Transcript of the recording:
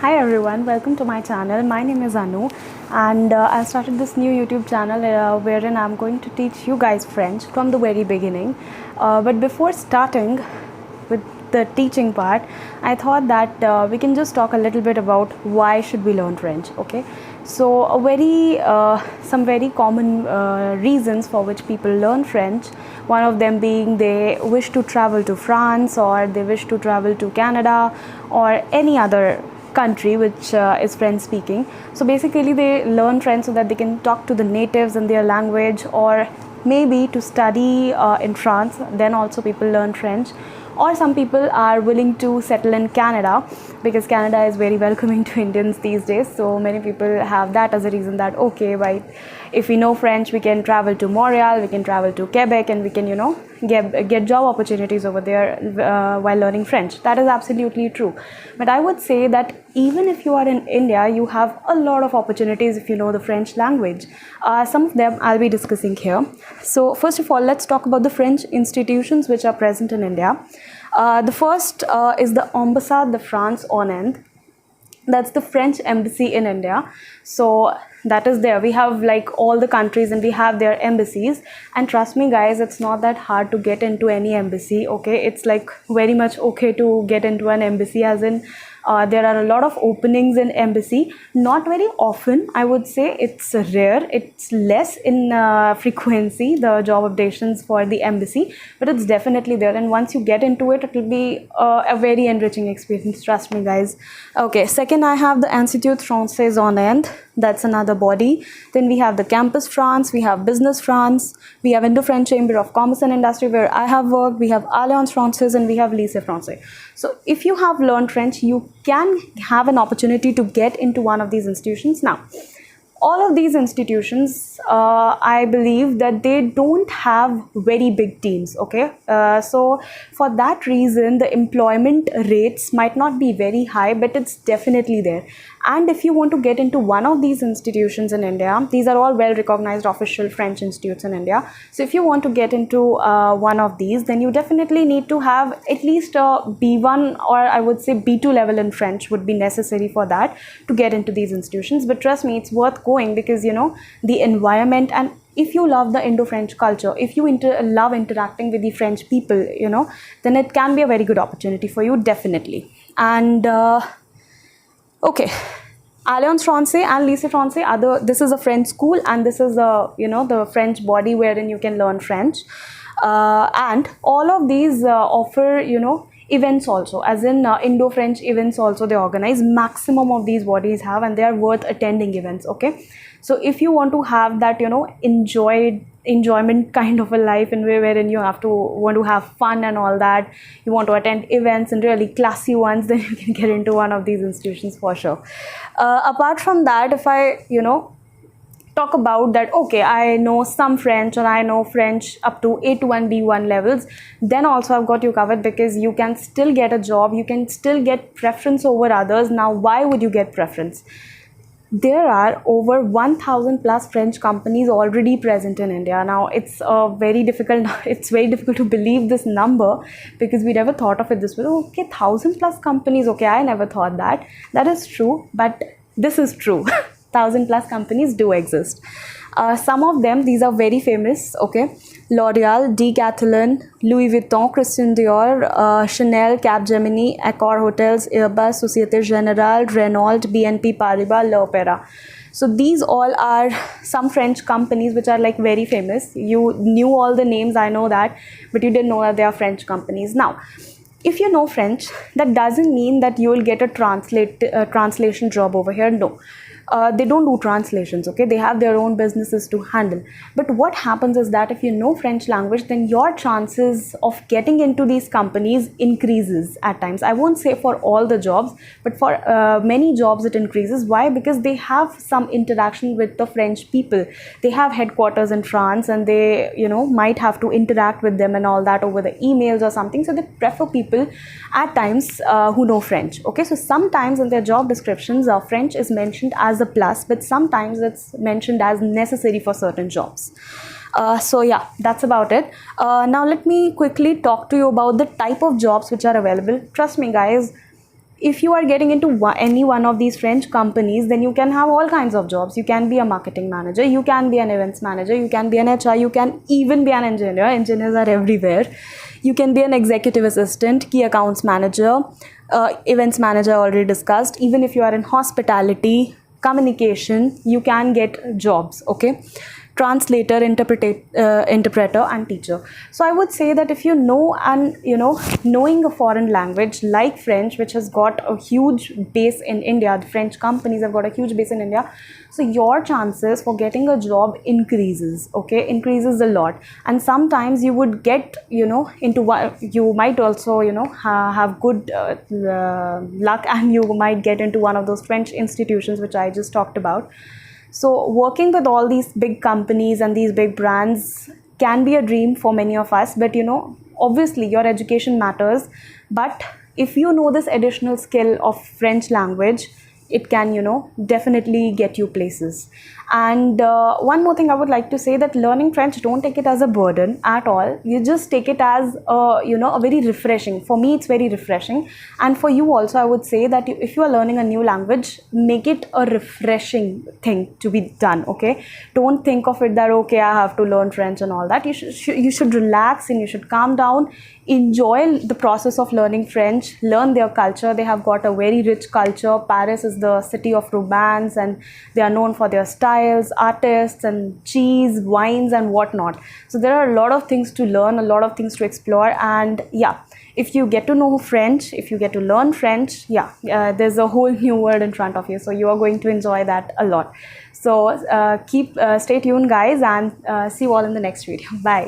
Hi everyone, welcome to my channel. My name is Anu and I started this new YouTube channel wherein I'm going to teach you guys French from the very beginning. But before starting with the teaching part, I thought that we can just talk a little bit about why should we learn French, okay? So some very common reasons for which people learn French. One of them being they wish to travel to France, or they wish to travel to Canada, or any other country which is French speaking. So basically they learn French so that they can talk to the natives in their language, or maybe to study in France. Then also people learn French. Or some people are willing to settle in Canada because Canada is very welcoming to Indians these days. So many people have that as a reason that, okay, right, if we know French, we can travel to Montreal, we can travel to Quebec, and we can, get job opportunities over there while learning French. That is absolutely true. But I would say that even if you are in India, you have a lot of opportunities if you know the French language. Some of them I'll be discussing here. So first of all, let's talk about the French institutions which are present in India. The first is the Ambassade de France en Inde. That's the French embassy in India. So that is there. We have like all the countries and we have their embassies, and trust me guys, it's not that hard to get into any embassy, okay? It's like very much okay to get into an embassy, as in there are a lot of openings in embassy. Not very often, I would say. It's rare. It's less in frequency, the job updations for the embassy, but it's definitely there. And once you get into it, it will be a very enriching experience. Trust me, guys. Okay, second, I have the Institut Français en Inde. That's another body. Then we have the Campus France, we have Business France, we have Indo-French Chamber of Commerce and Industry where I have worked, we have Alliance Française, and we have Lycée Français. So if you have learned French, you can have an opportunity to get into one of these institutions. Now, all of these institutions, I believe that they don't have very big teams, okay? So for that reason, the employment rates might not be very high, but it's definitely there. And if you want to get into one of these institutions in India, these are all well-recognized official French institutes in India. So if you want to get into one of these, then you definitely need to have at least a B1, or I would say B2 level in French would be necessary for that to get into these institutions. But trust me, it's worth going because, the environment, and if you love the Indo-French culture, if you love interacting with the French people, then it can be a very good opportunity for you, definitely. And okay, Alliance Française and Lycée Français this is a French school, and this is the French body wherein you can learn French. And all of these offer, events also, as in Indo-French events also they organize. Maximum of these bodies have, and they are worth attending events, okay? So if you want to have that, enjoyment kind of a life, and wherein you want to have fun and all that, you want to attend events and really classy ones, then you can get into one of these institutions for sure. Apart from that, if I talk about that, okay, I know some French, or I know French up to A1 B1 levels, then also I've got you covered, because you can still get a job, you can still get preference over others. Now, why would you get preference? There are over 1,000 plus French companies already present in India. Now, it's very difficult to believe this number, because we never thought of it this way. Okay, 1,000 plus companies, okay, I never thought that. That is true, but this is true. 1,000 plus companies do exist. Some of them, these are very famous, okay? L'Oreal, Decathlon, Louis Vuitton, Christian Dior, Chanel, Capgemini, Accor Hotels, Airbus, Société Générale, Renault, BNP Paribas, L'Opéra. So these all are some French companies which are like very famous. You knew all the names, I know that, but you didn't know that they are French companies. Now, if you know French, that doesn't mean that you will get a translation job over here. No. They don't do translations, okay? They have their own businesses to handle. But what happens is that if you know French language, then your chances of getting into these companies increases at times. I won't say for all the jobs, but for many jobs it increases. Why? Because they have some interaction with the French people. They have headquarters in France, and they, might have to interact with them and all that over the emails or something. So they prefer people at times who know French, okay? So sometimes in their job descriptions, French is mentioned as a plus, but sometimes it's mentioned as necessary for certain jobs. So yeah, that's about it. Now let me quickly talk to you about the type of jobs which are available. Trust me guys, if you are getting into any one of these French companies, then you can have all kinds of jobs. You can be a marketing manager, you can be an events manager, you can be an HR, you can even be an engineer. Engineers are everywhere. You can be an executive assistant, key accounts manager, events manager, already discussed. Even if you are in hospitality, communication, you can get jobs. Okay, translator, interpreter and teacher. So I would say that if you know, and knowing a foreign language like French, which has got a huge base in India, the French companies have got a huge base in India, so your chances for getting a job increases. Okay, increases a lot. And sometimes you would get into what you might also have good luck, and you might get into one of those French institutions which I just talked about. So working with all these big companies and these big brands can be a dream for many of us, but obviously your education matters. But if you know this additional skill of French language, it can definitely get you places. And one more thing I would like to say, that learning French, don't take it as a burden at all. You just take it as a very refreshing. For me, it's very refreshing, and for you also, I would say that if you are learning a new language, make it a refreshing thing to be done. Okay, don't think of it that okay, I have to learn French and all that. You should relax and you should calm down. Enjoy the process of learning French, learn their culture. They have got a very rich culture. Paris is the city of romance, and they are known for their styles, artists and cheese, wines and whatnot. So there are a lot of things to learn, a lot of things to explore. And yeah, if you get to know French, if you get to learn French, there's a whole new world in front of you. So you are going to enjoy that a lot. So stay tuned guys, and see you all in the next video. Bye.